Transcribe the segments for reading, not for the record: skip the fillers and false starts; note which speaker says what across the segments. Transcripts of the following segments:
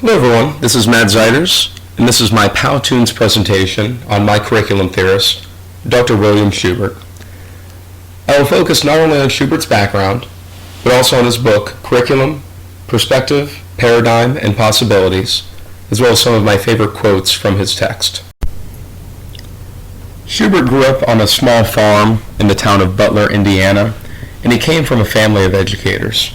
Speaker 1: Hello everyone, this is Matt Ziders, and this is my Powtoons presentation on my curriculum theorist, Dr. William Schubert. I will focus not only on Schubert's background, but also on his book, Curriculum, Perspective, Paradigm, and Possibilities, as well as some of my favorite quotes from his text. Schubert grew up on a small farm in the town of Butler, Indiana, and he came from a family of educators.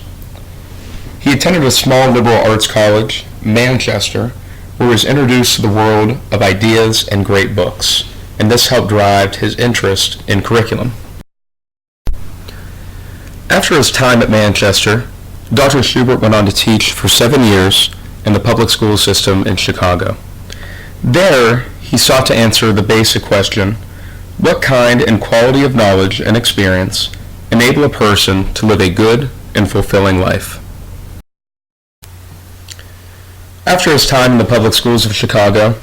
Speaker 1: He attended a small liberal arts college, Manchester, where he was introduced to the world of ideas and great books, and this helped drive his interest in curriculum. After his time at Manchester, Dr. Schubert went on to teach for 7 years in the public school system in Chicago. There, he sought to answer the basic question, what kind and quality of knowledge and experience enable a person to live a good and fulfilling life? After his time in the public schools of Chicago,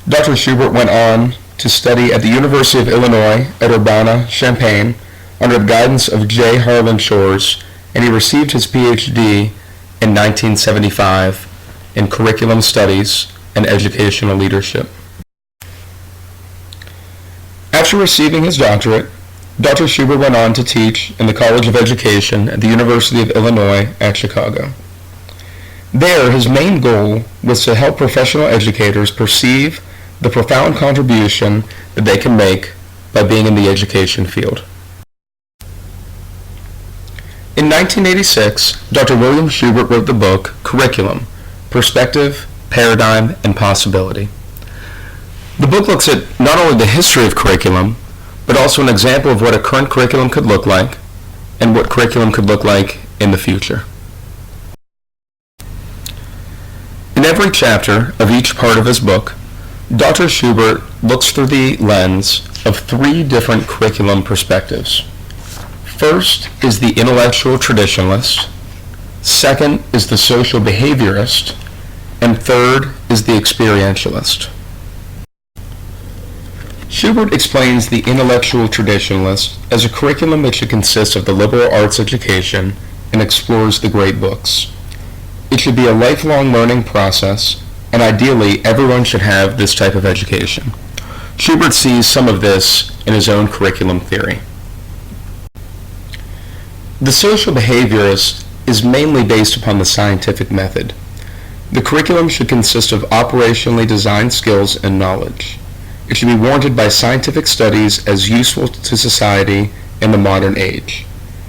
Speaker 1: Dr. Schubert went on to study at the University of Illinois at Urbana-Champaign under the guidance of J. Harlan Shores, and he received his Ph.D. in 1975 in Curriculum Studies and Educational Leadership. After receiving his doctorate, Dr. Schubert went on to teach in the College of Education at the University of Illinois at Chicago. There, his main goal was to help professional educators perceive the profound contribution that they can make by being in the education field. In 1986, Dr. William Schubert wrote the book Curriculum, Perspective, Paradigm, and Possibility. The book looks at not only the history of curriculum, but also an example of what a current curriculum could look like and what curriculum could look like in the future. In every chapter of each part of his book, Dr. Schubert looks through the lens of 3 different curriculum perspectives. First is the intellectual traditionalist, second is the social behaviorist, and third is the experientialist. Schubert explains the intellectual traditionalist as a curriculum that should consist of the liberal arts education and explores the great books. It should be a lifelong learning process, and ideally everyone should have this type of education. Schubert sees some of this in his own curriculum theory. The social behaviorist is mainly based upon the scientific method. The curriculum should consist of operationally designed skills and knowledge. It should be warranted by scientific studies as useful to society in the modern age.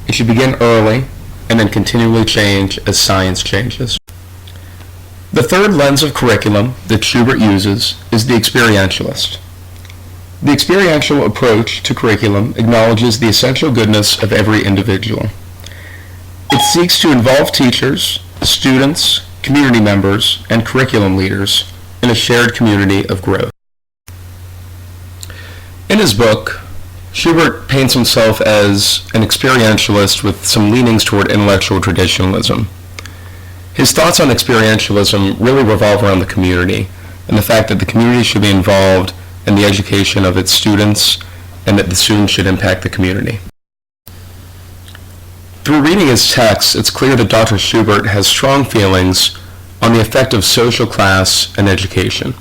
Speaker 1: It should begin early and then continually change as science changes. The third lens of curriculum that Schubert uses is the experientialist. The experiential approach to curriculum acknowledges the essential goodness of every individual. It seeks to involve teachers, students, community members, and curriculum leaders in a shared community of growth. In his book, Schubert paints himself as an experientialist with some leanings toward intellectual traditionalism. His thoughts on experientialism really revolve around the community and the fact that the community should be involved in the education of its students and that the students should impact the community. Through reading his text, it's clear that Dr. Schubert has strong feelings on the effect of social class and education.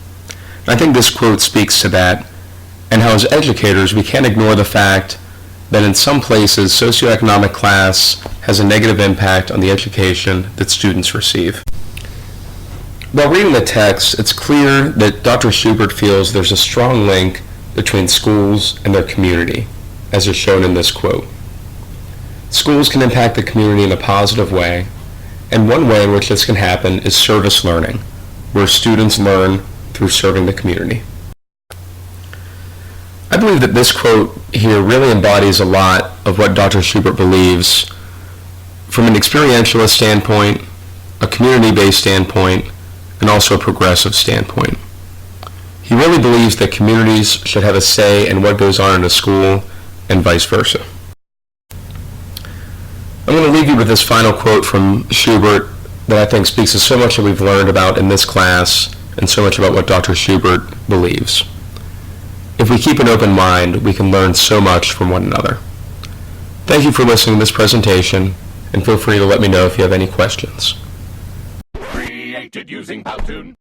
Speaker 1: And I think this quote speaks to that, and how as educators we can't ignore the fact that in some places socioeconomic class has a negative impact on the education that students receive. While reading the text, it's clear that Dr. Schubert feels there's a strong link between schools and their community, as is shown in this quote. Schools can impact the community in a positive way, and one way in which this can happen is service learning, where students learn through serving the community. I believe that this quote here really embodies a lot of what Dr. Schubert believes from an experientialist standpoint, a community-based standpoint, and also a progressive standpoint. He really believes that communities should have a say in what goes on in a school and vice versa. I'm going to leave you with this final quote from Schubert that I think speaks to so much that we've learned about in this class and so much about what Dr. Schubert believes. If we keep an open mind, we can learn so much from one another. Thank you for listening to this presentation, and feel free to let me know if you have any questions.
Speaker 2: created using Powtoon.